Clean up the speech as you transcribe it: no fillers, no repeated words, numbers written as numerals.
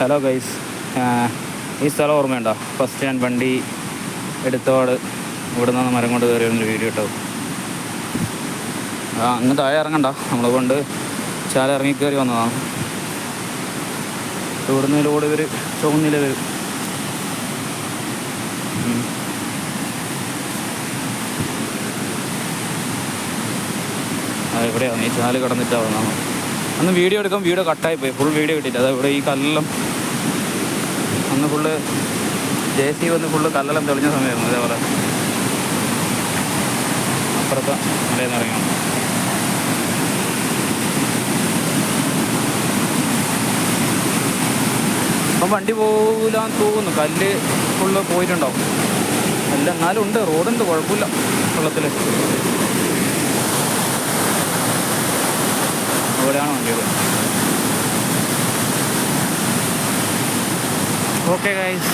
Hello guys, ഈ സ്ഥലം ഓർമ്മയുണ്ടോ? ഫസ്റ്റ് ഞാൻ വണ്ടി എടുത്തോട് ഇവിടെ നിന്ന് മരം കൊണ്ട് കയറി ഒരു വീഡിയോ ഇട്ടു. അങ്ങ് താഴെ ഇറങ്ങണ്ട, നമ്മൾ കൊണ്ട് ചാല ഇറങ്ങി കയറി വന്നതാണ്. ഇവിടുന്ന് ലോഡ് ഇവർ ചുവന്നില വരും. എവിടെയാണ് ഈ ചാല് കടന്നിട്ടാണ് വന്നതാണ്. അന്ന് വീഡിയോ എടുക്കാൻ വീഡിയോ കട്ടായിപ്പോയി, ഫുൾ വീഡിയോ കിട്ടിയിട്ട്. അതാ ഇവിടെ ഈ കല്ലെല്ലാം അന്ന് ഫുള്ള് JC വന്ന് ഫുള്ള് കല്ലെല്ലാം തെളിഞ്ഞ സമയമായിരുന്നു. അതേപോലെ അപ്പുറത്തെ മലയിൽ നിന്ന് ഇറങ്ങണം. അപ്പം വണ്ടി പോകില്ലാന്ന് തോന്നുന്നു, കല്ല് ഫുള്ള് പോയിട്ടുണ്ടാവും. അല്ല എന്നാലും ഉണ്ട്, റോഡുണ്ട്, കുഴപ്പമില്ല. വെള്ളത്തിൽ അവിടെയാണ് വണ്ടികൾ. Okay guys.